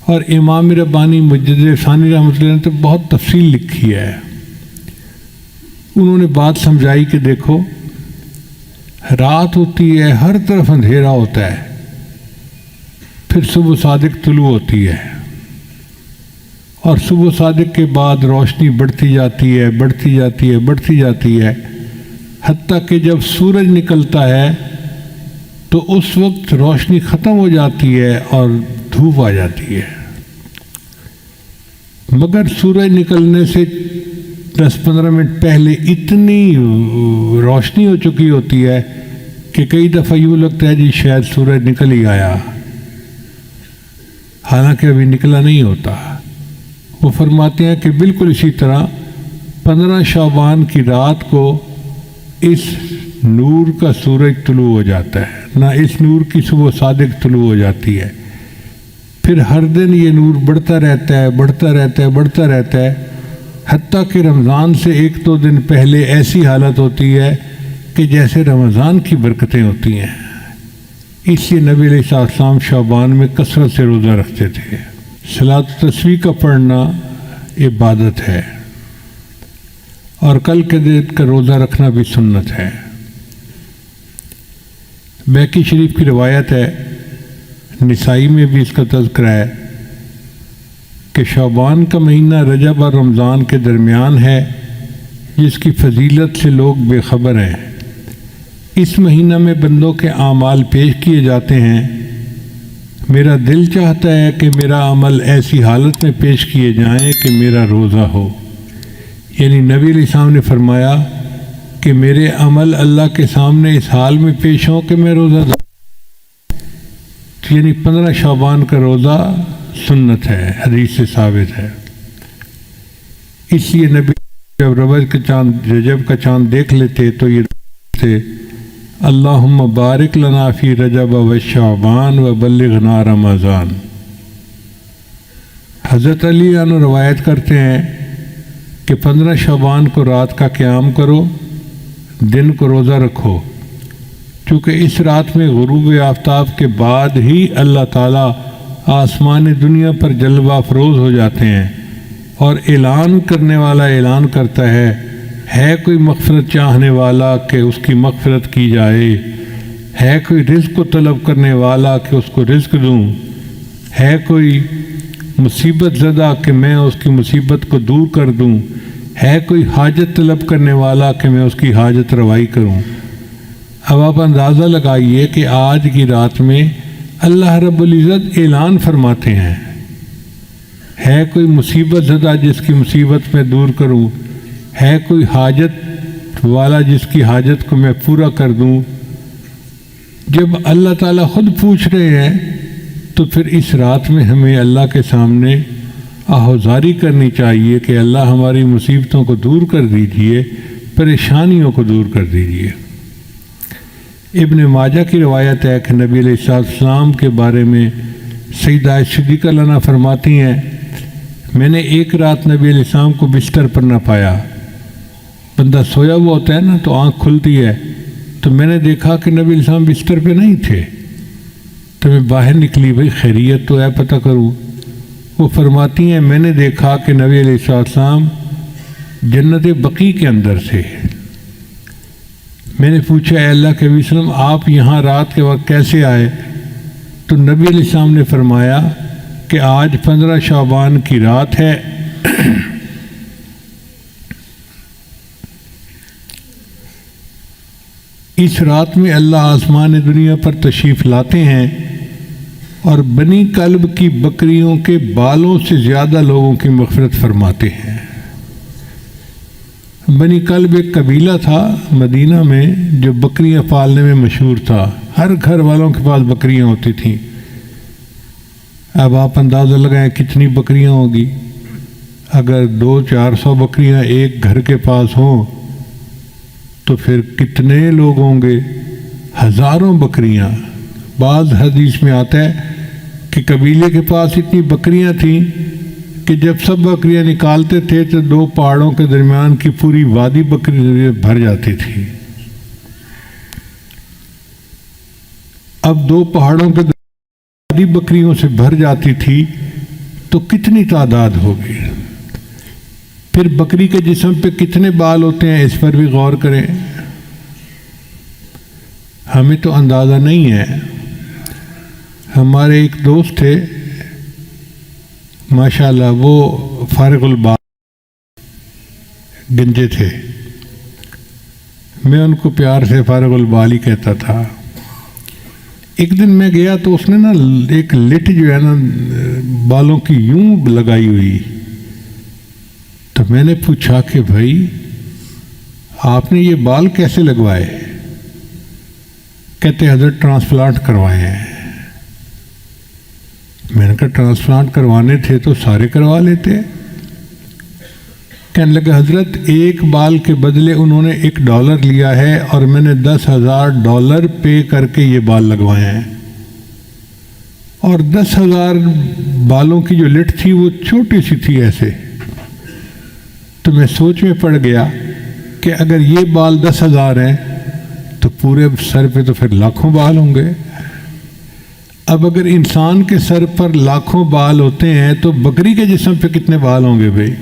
اور امام ربانی مجدد ثانی رحمۃ اللہ نے تو بہت تفصیل لکھی ہے. انہوں نے بات سمجھائی کہ دیکھو رات ہوتی ہے، ہر طرف اندھیرا ہوتا ہے، پھر صبح صادق طلوع ہوتی ہے، اور صبح صادق کے بعد روشنی بڑھتی جاتی ہے، بڑھتی جاتی ہے، بڑھتی جاتی ہے، حتیٰ کہ جب سورج نکلتا ہے تو اس وقت روشنی ختم ہو جاتی ہے اور دھوپ آ جاتی ہے. مگر سورج نکلنے سے 10-15 منٹ پہلے اتنی روشنی ہو چکی ہوتی ہے کہ کئی دفعہ یوں لگتا ہے جی شاید سورج نکل ہی آیا، حالانکہ ابھی نکلا نہیں ہوتا. وہ فرماتے ہیں کہ بالکل اسی طرح 15 شعبان کی رات کو اس نور کا سورج طلوع ہو جاتا ہے، نہ اس نور کی صبح صادق طلوع ہو جاتی ہے. پھر ہر دن یہ نور بڑھتا رہتا ہے، بڑھتا رہتا ہے، بڑھتا رہتا ہے، حتیٰ کہ رمضان سے 1-2 دن پہلے ایسی حالت ہوتی ہے کہ جیسے رمضان کی برکتیں ہوتی ہیں. اس لیے نبی علیہ السلام شعبان میں کثرت سے روزہ رکھتے تھے. صلاۃ تسبیح کا پڑھنا عبادت ہے، اور کل کے دن کا روزہ رکھنا بھی سنت ہے. بیہقی شریف کی روایت ہے، نسائی میں بھی اس کا تذکرہ ہے کہ شعبان کا مہینہ رجب اور رمضان کے درمیان ہے، جس کی فضیلت سے لوگ بے خبر ہیں. اس مہینہ میں بندوں کے اعمال پیش کیے جاتے ہیں. میرا دل چاہتا ہے کہ میرا عمل ایسی حالت میں پیش کیے جائیں کہ میرا روزہ ہو. یعنی نبی علیہ السلام نے فرمایا کہ میرے عمل اللہ کے سامنے اس حال میں پیش ہوں کہ میں روزہ دار. یعنی 15 شعبان کا روزہ سنت ہے، حدیث سے ثابت ہے. اس لیے نبی جب رجب کا چاند دیکھ لیتے تو یہ تھے اللہم بارک لنا فی رجب و شعبان و بلغنا رمضان. حضرت علی عنہ روایت کرتے ہیں کہ 15 شعبان کو رات کا قیام کرو، دن کو روزہ رکھو، چونکہ اس رات میں غروب آفتاب کے بعد ہی اللہ تعالیٰ آسمان دنیا پر جلوہ افروز ہو جاتے ہیں، اور اعلان کرنے والا اعلان کرتا ہے کوئی مغفرت چاہنے والا کہ اس کی مغفرت کی جائے، ہے کوئی رزق کو طلب کرنے والا کہ اس کو رزق دوں، ہے کوئی مصیبت زدہ کہ میں اس کی مصیبت کو دور کر دوں، ہے کوئی حاجت طلب کرنے والا کہ میں اس کی حاجت روائی کروں. اب آپ اندازہ لگائیے کہ آج کی رات میں اللہ رب العزت اعلان فرماتے ہیں، ہے کوئی مصیبت زدہ جس کی مصیبت میں دور کروں، ہے کوئی حاجت والا جس کی حاجت کو میں پورا کر دوں. جب اللہ تعالیٰ خود پوچھ رہے ہیں تو پھر اس رات میں ہمیں اللہ کے سامنے آہوزاری کرنی چاہیے کہ اللہ ہماری مصیبتوں کو دور کر دیجئے، پریشانیوں کو دور کر دیجئے. ابن ماجہ کی روایت ہے کہ نبی علیہ السلام کے بارے میں سیدہ صدیقہ عنہا فرماتی ہیں، میں نے ایک رات نبی علیہ السلام کو بستر پر نہ پایا. بندہ سویا ہوا ہوتا ہے نا تو آنکھ کھلتی ہے، تو میں نے دیکھا کہ نبی علیہ السلام بستر پہ نہیں تھے. تو میں باہر نکلی، بھئی خیریت تو ہے، پتہ کروں. وہ فرماتی ہیں میں نے دیکھا کہ نبی علیہ السلام جنت بقیع کے اندر تھے. میں نے پوچھا اے اللہ کے نبی وسلم آپ یہاں رات کے وقت کیسے آئے؟ تو نبی علیہ السلام نے فرمایا کہ آج 15 شعبان کی رات ہے، اس رات میں اللہ آسمان دنیا پر تشریف لاتے ہیں اور بنی کلب کی بکریوں کے بالوں سے زیادہ لوگوں کی مغفرت فرماتے ہیں. بنی کلب ایک قبیلہ تھا مدینہ میں جو بکریاں پالنے میں مشہور تھا، ہر گھر والوں کے پاس بکریاں ہوتی تھیں. اب آپ اندازہ لگائیں کتنی بکریاں ہوگی. اگر 200-400 بکریاں ایک گھر کے پاس ہوں تو پھر کتنے لوگ ہوں گے؟ ہزاروں بکریاں. بعض حدیث میں آتا ہے کہ قبیلے کے پاس اتنی بکریاں تھیں کہ جب سب بکریاں نکالتے تھے تو 2 پہاڑوں کے درمیان کی پوری وادی بکری بھر جاتی تھی. اب 2 پہاڑوں کے درمیان وادی بکریوں سے بھر جاتی تھی تو کتنی تعداد ہوگی. پھر بکری کے جسم پہ کتنے بال ہوتے ہیں اس پر بھی غور کریں. ہمیں تو اندازہ نہیں ہے. ہمارے ایک دوست تھے ماشاءاللہ، وہ فارغ البال گنجے تھے. میں ان کو پیار سے فارغ البال ہی کہتا تھا. ایک دن میں گیا تو اس نے نا ایک لٹ جو ہے نا بالوں کی یوں لگائی ہوئی. تو میں نے پوچھا کہ بھائی آپ نے یہ بال کیسے لگوائے؟ کہتے حضرت ٹرانسپلانٹ کروائے ہیں. میں نے کہا ٹرانسپلانٹ کروانے تھے تو سارے کروا لیتے. کہنے لگا حضرت ایک بال کے بدلے انہوں نے $1 لیا ہے اور میں نے $10,000 پے کر کے یہ بال لگوائے ہیں. اور 10,000 بالوں کی جو لٹ تھی وہ چھوٹی سی تھی ایسے. تو میں سوچ میں پڑ گیا کہ اگر یہ بال 10,000 ہیں تو پورے سر پہ تو پھر لاکھوں بال ہوں گے. اب اگر انسان کے سر پر لاکھوں بال ہوتے ہیں تو بکری کے جسم پہ کتنے بال ہوں گے بھائی؟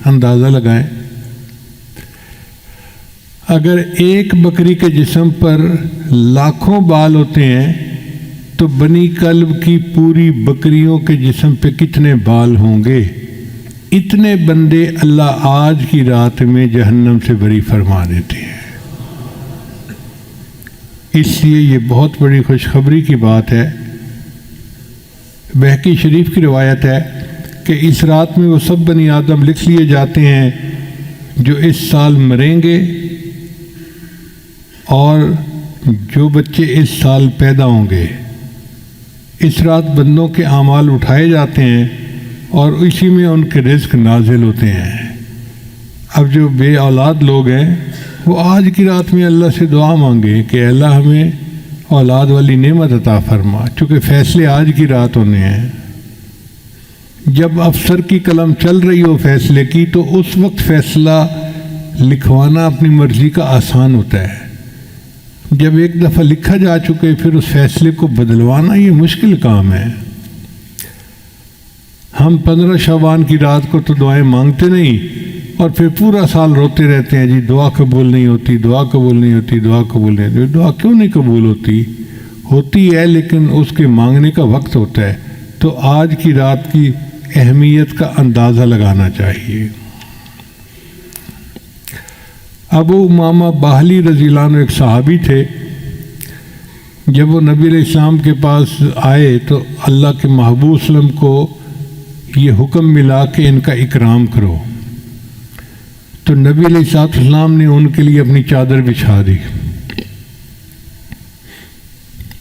اندازہ لگائیں. اگر ایک بکری کے جسم پر لاکھوں بال ہوتے ہیں تو بنی کلب کی پوری بکریوں کے جسم پہ کتنے بال ہوں گے؟ اتنے بندے اللہ آج کی رات میں جہنم سے بری فرما دیتے ہیں. اس لیے یہ بہت بڑی خوشخبری کی بات ہے. بہقی شریف کی روایت ہے کہ اس رات میں وہ سب بنی آدم لکھ لیے جاتے ہیں جو اس سال مریں گے اور جو بچے اس سال پیدا ہوں گے. اس رات بندوں کے اعمال اٹھائے جاتے ہیں اور اسی میں ان کے رزق نازل ہوتے ہیں. اب جو بے اولاد لوگ ہیں وہ آج کی رات میں اللہ سے دعا مانگے کہ اللہ ہمیں اولاد والی نعمت عطا فرما، چونکہ فیصلے آج کی رات ہونے ہیں. جب افسر کی قلم چل رہی ہو فیصلے کی تو اس وقت فیصلہ لکھوانا اپنی مرضی کا آسان ہوتا ہے. جب ایک دفعہ لکھا جا چکے پھر اس فیصلے کو بدلوانا یہ مشکل کام ہے. ہم 15 شعبان کی رات کو تو دعائیں مانگتے نہیں اور پھر پورا سال روتے رہتے ہیں جی دعا قبول نہیں ہوتی، دعا قبول نہیں ہوتی، دعا قبول نہیں ہوتی. دعا کیوں نہیں قبول ہوتی ہے لیکن اس کے مانگنے کا وقت ہوتا ہے. تو آج کی رات کی اہمیت کا اندازہ لگانا چاہیے. ابو امامہ باہلی رضی اللہ عنہ ایک صحابی تھے. جب وہ نبی علیہ السلام کے پاس آئے تو اللہ کے محبوب صلی اللہ علیہ وسلم کو یہ حکم ملا کہ ان کا اکرام کرو. تو نبی علیہ السلام نے ان کے لیے اپنی چادر بچھا دی.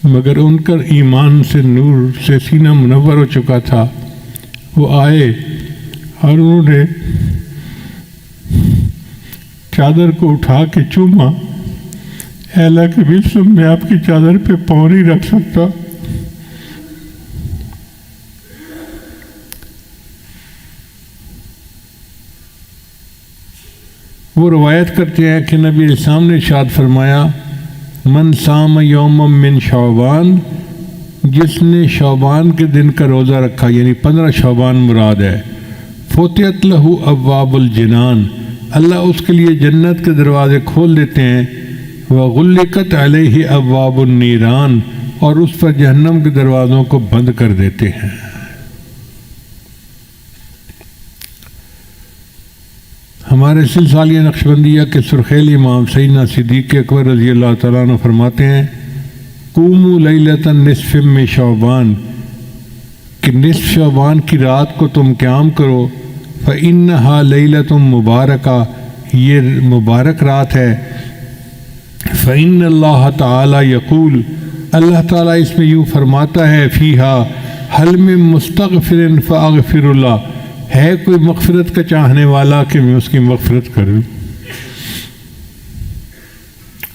مگر ان کا ایمان سے نور سے سینہ منور ہو چکا تھا. وہ آئے اور انہوں نے چادر کو اٹھا کے چوما. اے اللہ کے بسم میں آپ کی چادر پہ پاؤں نہیں رکھ سکتا. وہ روایت کرتے ہیں کہ نبی علیہ السلام نے ارشاد فرمایا من صام یوم من شعبان، جس نے شعبان کے دن کا روزہ رکھا یعنی 15 شعبان مراد ہے، فتحت لہ ابواب الجنان، اللہ اس کے لیے جنت کے دروازے کھول دیتے ہیں. وغلقت علیہ ابواب النیران، اور اس پر جہنم کے دروازوں کو بند کر دیتے ہیں. ہمارے سلسلہ نقشبندیہ کے سرخیل امام سیدنا صدیق اکبر رضی اللہ تعالیٰ عنہ فرماتے ہیں قوموا لیلۃ نصف من شعبان، کہ نصف شعبان کی رات کو تم قیام کرو. فإنها لیلۃ مبارکہ، یہ مبارک رات ہے. فإن اللہ تعالی یقول، اللہ تعالیٰ اس میں یوں فرماتا ہے فیہا حل من مستغفر فاغفر اللہ، ہے کوئی مغفرت کا چاہنے والا کہ میں اس کی مغفرت کروں.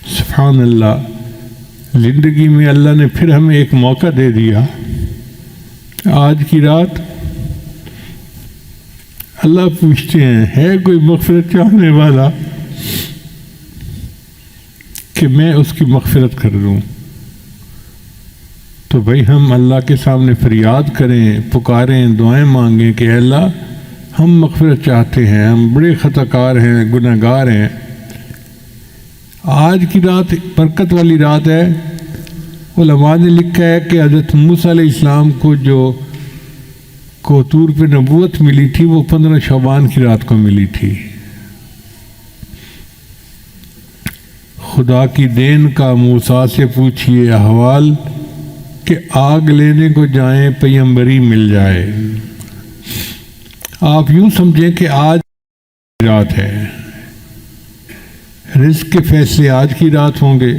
سبحان اللہ. زندگی میں اللہ نے پھر ہمیں ایک موقع دے دیا. آج کی رات اللہ پوچھتے ہیں ہے کوئی مغفرت چاہنے والا کہ میں اس کی مغفرت کر دوں. تو بھائی ہم اللہ کے سامنے فریاد کریں، پکاریں، دعائیں مانگیں کہ اے اللہ ہم مغفرت چاہتے ہیں، ہم بڑے خطا کار ہیں، گناہ گار ہیں۔ آج کی رات برکت والی رات ہے۔ علماء نے لکھا ہے کہ حضرت موسیٰ علیہ السلام کو جو طور پہ نبوت ملی تھی وہ 15 شعبان کی رات کو ملی تھی۔ خدا کی دین کا موسیٰ سے پوچھئے احوال کہ آگ لینے کو جائیں پیغمبری مل جائے۔ آپ یوں سمجھیں کہ آج رات ہے، رزق کے فیصلے آج کی رات ہوں گے،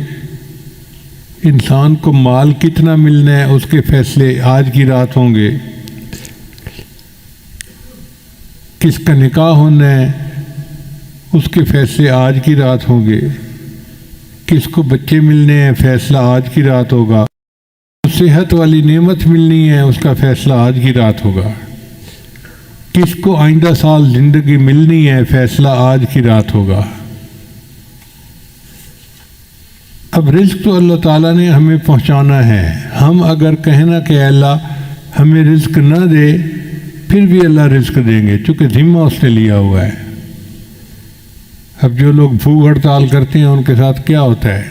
انسان کو مال کتنا ملنا ہے اس کے فیصلے آج کی رات ہوں گے، کس کا نکاح ہونا ہے اس کے فیصلے آج کی رات ہوں گے، کس کو بچے ملنے ہیں فیصلہ آج کی رات ہوگا، صحت والی نعمت ملنی ہے اس کا فیصلہ آج کی رات ہوگا، کس کو آئندہ سال زندگی ملنی ہے فیصلہ آج کی رات ہوگا۔ اب رزق تو اللہ تعالیٰ نے ہمیں پہنچانا ہے، ہم اگر کہنا کہ اللہ ہمیں رزق نہ دے پھر بھی اللہ رزق دیں گے، چونکہ ذمہ اس نے لیا ہوا ہے۔ اب جو لوگ بھوک ہڑتال کرتے ہیں ان کے ساتھ کیا ہوتا ہے؟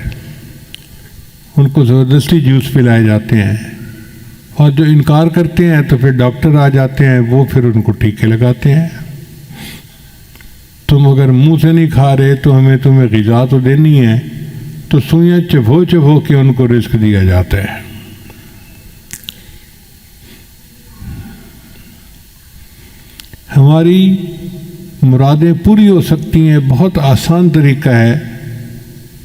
ان کو زبردستی جوس پلائے جاتے ہیں، اور جو انکار کرتے ہیں تو پھر ڈاکٹر آ جاتے ہیں، وہ پھر ان کو ٹیکے لگاتے ہیں۔ تم اگر منہ سے نہیں کھا رہے تو ہمیں تمہیں غذا تو دینی ہے، تو سوئیاں چبھو چبھو کے ان کو رزق دیا جاتا ہے۔ ہماری مرادیں پوری ہو سکتی ہیں، بہت آسان طریقہ ہے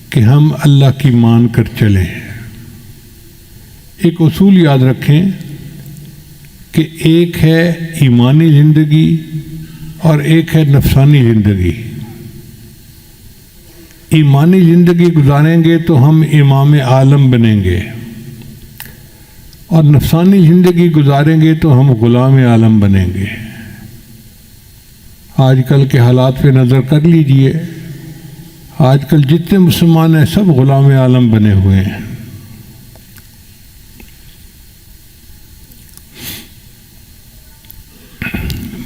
کہ ہم اللہ کی مان کر چلیں۔ ایک اصول یاد رکھیں کہ ایک ہے ایمانی زندگی اور ایک ہے نفسانی زندگی۔ ایمانی زندگی گزاریں گے تو ہم امام عالم بنیں گے، اور نفسانی زندگی گزاریں گے تو ہم غلام عالم بنیں گے۔ آج کل کے حالات پہ نظر کر لیجئے، آج کل جتنے مسلمان ہیں سب غلام عالم بنے ہوئے ہیں۔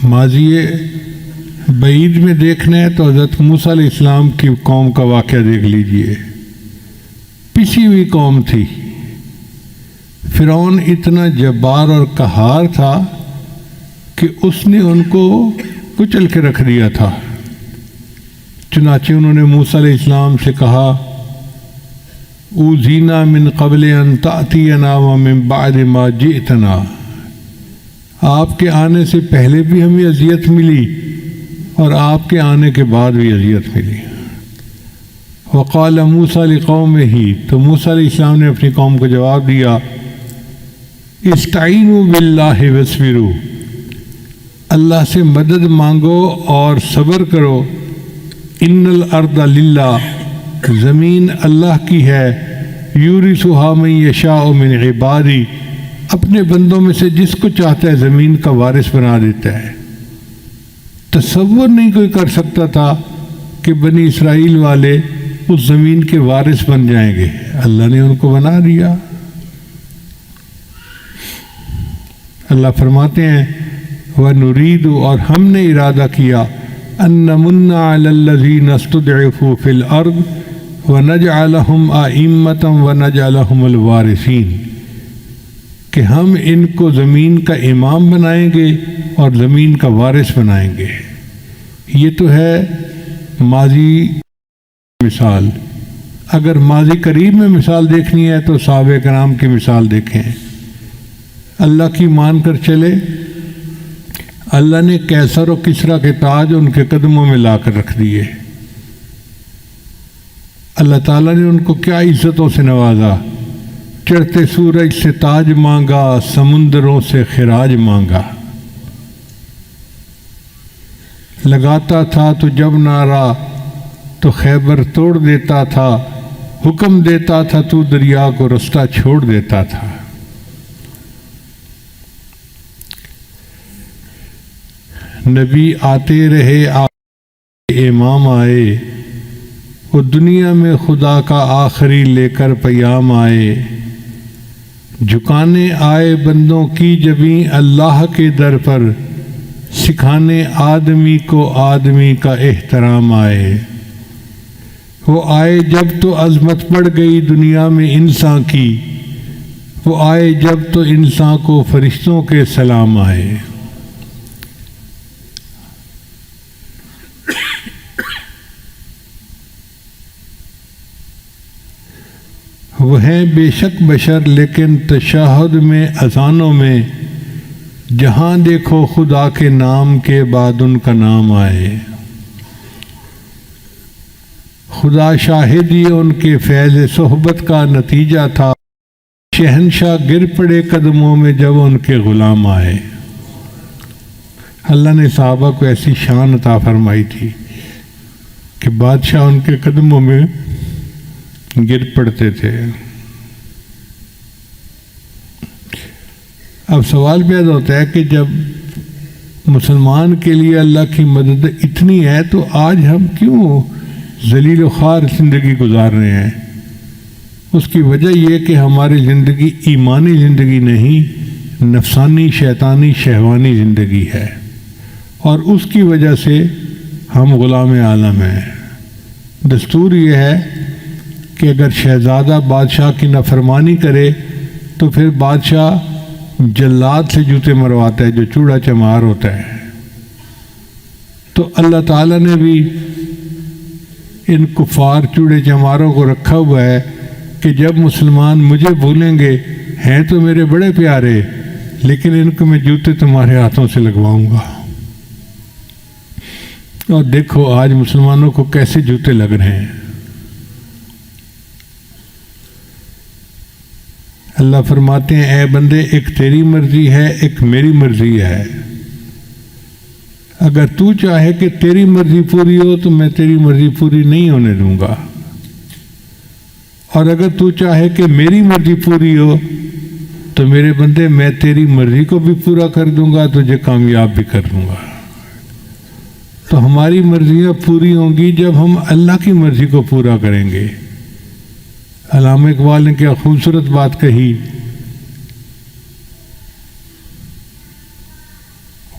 ماضی بعید میں دیکھنا ہے تو حضرت موسیٰ علیہ السلام کی قوم کا واقعہ دیکھ لیجئے، پسی ہوئی قوم تھی۔ فرعون اتنا جبار اور قہار تھا کہ اس نے ان کو کچل کے رکھ دیا تھا۔ چنانچہ انہوں نے موسیٰ علیہ السلام سے کہا اوذینا من قبل ان تأتینا ومن بعد ما جئتنا، آپ کے آنے سے پہلے بھی ہمیں اذیت ملی اور آپ کے آنے کے بعد بھی اذیت ملی۔ وقال موسیٰ لقومہ، تو موسیٰ علیہ السلام نے اپنی قوم کو جواب دیا استعینوا باللہ واصبروا، اللہ سے مدد مانگو اور صبر کرو۔ ان الارض للہ، زمین اللہ کی ہے، یورثھا من یشاء من عبادی، اپنے بندوں میں سے جس کو چاہتا ہے زمین کا وارث بنا دیتا ہے۔ تصور نہیں کوئی کر سکتا تھا کہ بنی اسرائیل والے اس زمین کے وارث بن جائیں گے، اللہ نے ان کو بنا دیا۔ اللہ فرماتے ہیں وَنُرِيدُ، اور ہم نے ارادہ کیا أَن نَمُنَّ عَلَى الَّذِينَ اسْتُضْعِفُوا فِي الْأَرْضِ وَنَجْعَلَهُمْ أَئِمَّةً وَنَجْعَلَهُمُ الْوَارِثِينَ، کہ ہم ان کو زمین کا امام بنائیں گے اور زمین کا وارث بنائیں گے۔ یہ تو ہے ماضی مثال۔ اگر ماضی قریب میں مثال دیکھنی ہے تو صحابہ کرام کی مثال دیکھیں۔ اللہ کی مان کر چلے، اللہ نے کیسر و کسریٰ کے تاج ان کے قدموں میں لا کر رکھ دیے۔ اللہ تعالیٰ نے ان کو کیا عزتوں سے نوازا، چڑھتے سورج سے تاج مانگا، سمندروں سے خراج مانگا۔ لگاتا تھا تو جب نعرہ تو خیبر توڑ دیتا تھا، حکم دیتا تھا تو دریا کو رستہ چھوڑ دیتا تھا۔ نبی آتے رہے، امام آئے، وہ دنیا میں خدا کا آخری لے کر پیام آئے۔ جھکانے آئے بندوں کی جبیں اللہ کے در پر، سکھانے آدمی کو آدمی کا احترام آئے۔ وہ آئے جب تو عظمت بڑھ گئی دنیا میں انسان کی، وہ آئے جب تو انسان کو فرشتوں کے سلام آئے۔ وہ ہیں بے شک بشر لیکن تشہد میں اذانوں میں، جہاں دیکھو خدا کے نام کے بعد ان کا نام آئے۔ خدا شاہد یہ ان کے فیض صحبت کا نتیجہ تھا، شہنشاہ گر پڑے قدموں میں جب ان کے غلام آئے۔ اللہ نے صحابہ کو ایسی شان عطا فرمائی تھی کہ بادشاہ ان کے قدموں میں گر پڑتے تھے۔ اب سوال پیدا ہوتا ہے کہ جب مسلمان کے لیے اللہ کی مدد اتنی ہے تو آج ہم کیوں ذلیل و خوار زندگی گزار رہے ہیں؟ اس کی وجہ یہ کہ ہماری زندگی ایمانی زندگی نہیں، نفسانی شیطانی شہوانی زندگی ہے، اور اس کی وجہ سے ہم غلام عالم ہیں۔ دستور یہ ہے کہ اگر شہزادہ بادشاہ کی نافرمانی کرے تو پھر بادشاہ جلاد سے جوتے مرواتا ہے، جو چوڑا چمار ہوتا ہے۔ تو اللہ تعالیٰ نے بھی ان کفار چوڑے چماروں کو رکھا ہوا ہے کہ جب مسلمان مجھے بھولیں گے، ہیں تو میرے بڑے پیارے، لیکن ان کو میں جوتے تمہارے ہاتھوں سے لگواؤں گا۔ اور دیکھو آج مسلمانوں کو کیسے جوتے لگ رہے ہیں۔ اللہ فرماتے ہیں اے بندے، ایک تیری مرضی ہے، ایک میری مرضی ہے۔ اگر تو چاہے کہ تیری مرضی پوری ہو تو میں تیری مرضی پوری نہیں ہونے دوں گا، اور اگر تو چاہے کہ میری مرضی پوری ہو تو میرے بندے میں تیری مرضی کو بھی پورا کر دوں گا، تجھے کامیاب بھی کر دوں گا۔ تو ہماری مرضیاں پوری ہوں گی جب ہم اللہ کی مرضی کو پورا کریں گے۔ علامہ اقبال نے کیا خوبصورت بات کہی،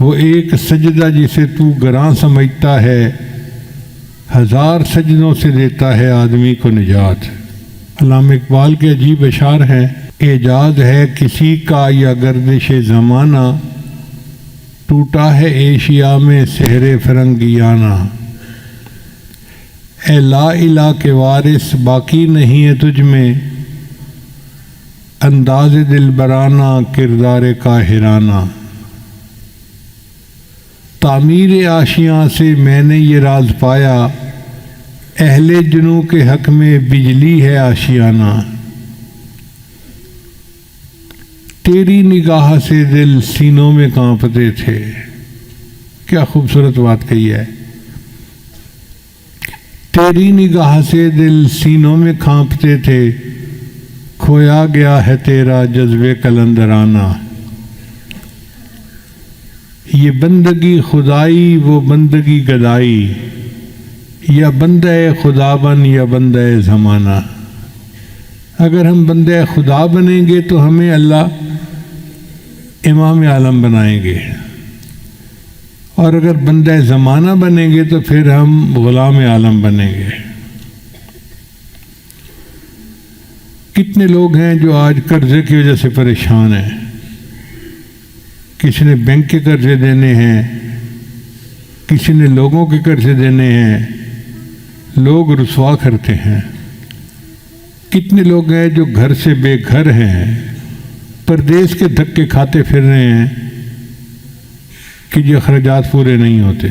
وہ ایک سجدہ جسے تو گراں سمجھتا ہے، ہزار سجدوں سے دیتا ہے آدمی کو نجات۔ علامہ اقبال کے عجیب اشعار ہیں، اعجاز ہے کسی کا یا گردش زمانہ، ٹوٹا ہے ایشیا میں سحر فرنگیانہ۔ اے لا الہ کے وارث باقی نہیں ہے تجھ میں، انداز دلبرانہ کردار قاہرانہ۔ تعمیر آشیاں سے میں نے یہ راز پایا، اہل جنوں کے حق میں بجلی ہے آشیانہ۔ تیری نگاہ سے دل سینوں میں کانپتے تھے۔ کیا خوبصورت بات کہی ہے، تیری نگاہ سے دل سینوں میں کانپتے تھے، کھویا گیا ہے تیرا جذبے قلندرانہ۔ یہ بندگی خدائی وہ بندگی گدائی، یا بندہ خدا بن یا بندہ زمانہ۔ اگر ہم بندہ خدا بنیں گے تو ہمیں اللہ امام عالم بنائیں گے، اور اگر بندہ زمانہ بنیں گے تو پھر ہم غلام عالم بنیں گے۔ کتنے لوگ ہیں جو آج قرضے کی وجہ سے پریشان ہیں، کسی نے بینک کے قرضے دینے ہیں، کسی نے لوگوں کے قرضے دینے ہیں، لوگ رسوا کرتے ہیں۔ کتنے لوگ ہیں جو گھر سے بے گھر ہیں، پردیس کے دھکے کھاتے پھر رہے ہیں کہ یہ اخراجات پورے نہیں ہوتے۔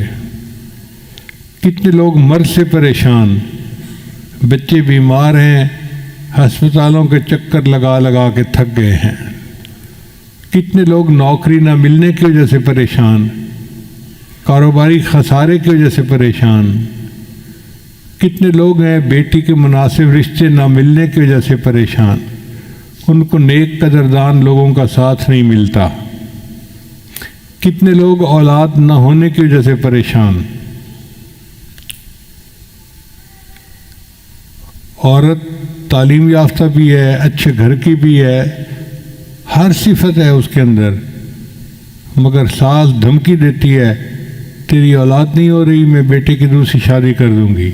کتنے لوگ مرض سے پریشان، بچے بیمار ہیں، ہسپتالوں کے چکر لگا لگا کے تھک گئے ہیں۔ کتنے لوگ نوکری نہ ملنے کی وجہ سے پریشان، کاروباری خسارے کی وجہ سے پریشان۔ کتنے لوگ ہیں بیٹی کے مناسب رشتے نہ ملنے کی وجہ سے پریشان، ان کو نیک قدردان لوگوں کا ساتھ نہیں ملتا۔ کتنے لوگ اولاد نہ ہونے کی وجہ سے پریشان۔ عورت تعلیم یافتہ بھی ہے، اچھے گھر کی بھی ہے، ہر صفت ہے اس کے اندر، مگر ساس دھمکی دیتی ہے تیری اولاد نہیں ہو رہی، میں بیٹے کی دوسری شادی کر دوں گی۔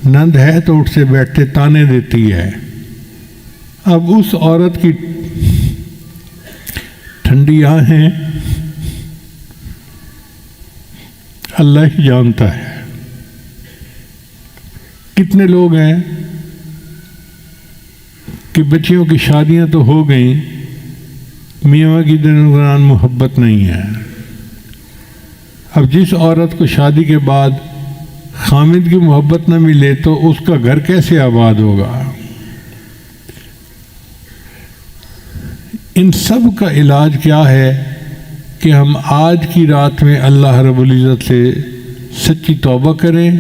نند ہے تو اٹھتے بیٹھتے تانے دیتی ہے۔ اب اس عورت کی ٹھنڈی آنکھیں اللہ ہی جانتا ہے۔ کتنے لوگ ہیں کہ بچیوں کی شادیاں تو ہو گئیں، میاں کی درمیان محبت نہیں ہے۔ اب جس عورت کو شادی کے بعد خامد کی محبت نہ ملے تو اس کا گھر کیسے آباد ہوگا؟ ان سب کا علاج کیا ہے کہ ہم آج کی رات میں اللہ رب العزت سے سچی توبہ کریں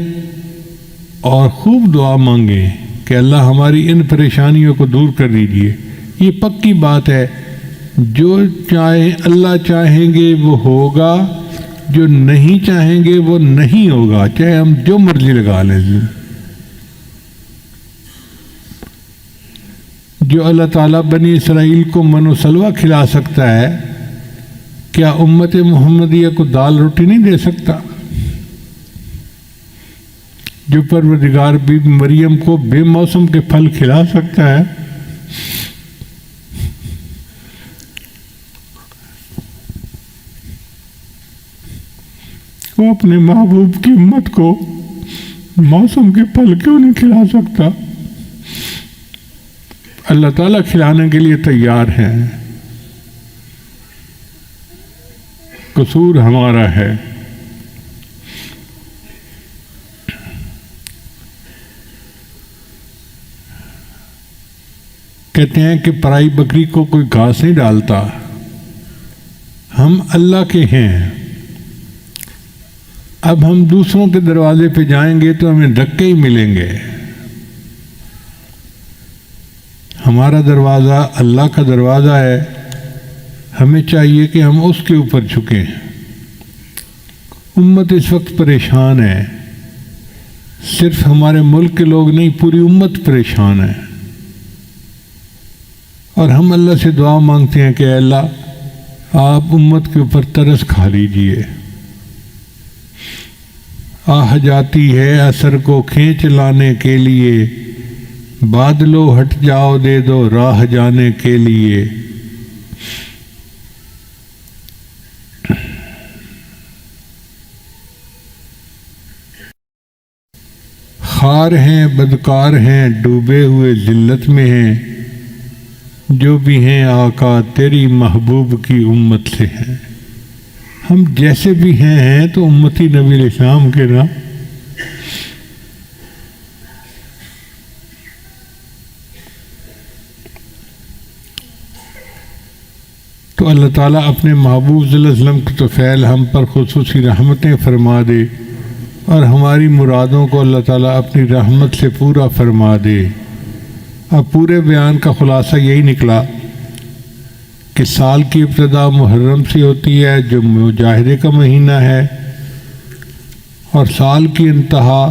اور خوب دعا مانگیں کہ اللہ ہماری ان پریشانیوں کو دور کر دیجیے۔ یہ پکی بات ہے، جو چاہے اللہ چاہیں گے وہ ہوگا، جو نہیں چاہیں گے وہ نہیں ہوگا، چاہے ہم جو مرضی لگا لیں۔ جو اللہ تعالیٰ بنی اسرائیل کو من و سلوہ کھلا سکتا ہے، کیا امت محمدیہ کو دال روٹی نہیں دے سکتا؟ جو پروردگار بی مریم کو بے موسم کے پھل کھلا سکتا ہے، وہ اپنے محبوب کی امت کو موسم کے پھل کیوں نہیں کھلا سکتا؟ اللہ تعالیٰ کھلانے کے لیے تیار ہے، قصور ہمارا ہے۔ کہتے ہیں کہ پرائی بکری کو کوئی گھاس نہیں ڈالتا، ہم اللہ کے ہیں۔ اب ہم دوسروں کے دروازے پہ جائیں گے تو ہمیں دھکے ہی ملیں گے۔ ہمارا دروازہ اللہ کا دروازہ ہے، ہمیں چاہیے کہ ہم اس کے اوپر جھکیں۔ امت اس وقت پریشان ہے، صرف ہمارے ملک کے لوگ نہیں، پوری امت پریشان ہے، اور ہم اللہ سے دعا مانگتے ہیں کہ اے اللہ آپ امت کے اوپر ترس کھا لیجئے۔ آہ جاتی ہے اثر کو کھینچ لانے کے لیے، بادلو ہٹ جاؤ دے دو راہ جانے کے لیے۔ خار ہیں بدکار ہیں ڈوبے ہوئے ذلت میں ہیں، جو بھی ہیں آقا تیری محبوب کی امت سے ہیں۔ ہم جیسے بھی ہیں تو امتی نبی علیہ السلام کے نا۔ تو اللہ تعالیٰ اپنے محبوب صلی اللہ علیہ وسلم کی توفیل ہم پر خصوصی رحمتیں فرما دے، اور ہماری مرادوں کو اللہ تعالیٰ اپنی رحمت سے پورا فرما دے۔ اب پورے بیان کا خلاصہ یہی نکلا کہ سال کی ابتدا محرم سے ہوتی ہے جو مجاہدے کا مہینہ ہے، اور سال کی انتہا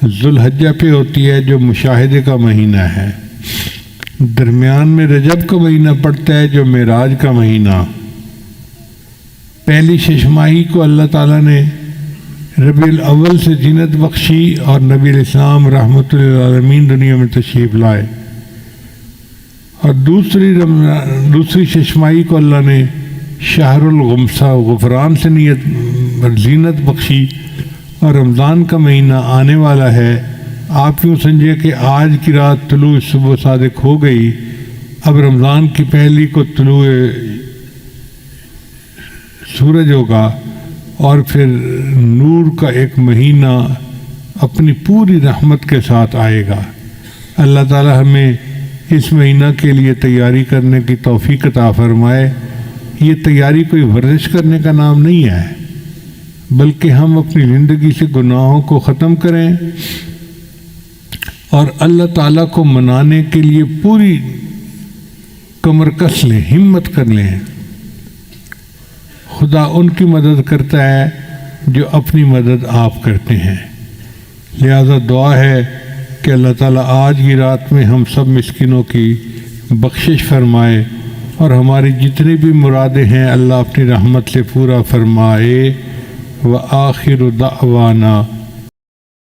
ذوالحجہ پہ ہوتی ہے جو مشاہدے کا مہینہ ہے۔ درمیان میں رجب کا مہینہ پڑتا ہے جو معراج کا مہینہ۔ پہلی ششماہی کو اللہ تعالیٰ نے ربیع الاول سے زینت بخشی، اور نبی علیہ السلام رحمۃ للعالمین دنیا میں تشریف لائے، اور دوسری ششماہی کو اللہ نے شہر الغمسہ غفران سے زینت بخشی، اور رمضان کا مہینہ آنے والا ہے۔ آپ یوں سمجھے کہ آج کی رات طلوع صبح صادق ہو گئی، اب رمضان کی پہلی کو طلوع سورج ہوگا، اور پھر نور کا ایک مہینہ اپنی پوری رحمت کے ساتھ آئے گا۔ اللہ تعالی ہمیں اس مہینہ کے لیے تیاری کرنے کی توفیق عطا فرمائے۔ یہ تیاری کوئی ورزش کرنے کا نام نہیں ہے، بلکہ ہم اپنی زندگی سے گناہوں کو ختم کریں اور اللہ تعالیٰ کو منانے کے لیے پوری کمر کس لیں، ہمت کر لیں۔ خدا ان کی مدد کرتا ہے جو اپنی مدد آپ کرتے ہیں۔ لہذا دعا ہے کہ اللہ تعالیٰ آج کی رات میں ہم سب مسکینوں کی بخشش فرمائے اور ہماری جتنی بھی مرادیں ہیں اللہ اپنی رحمت سے پورا فرمائے۔ وآخر دعوانا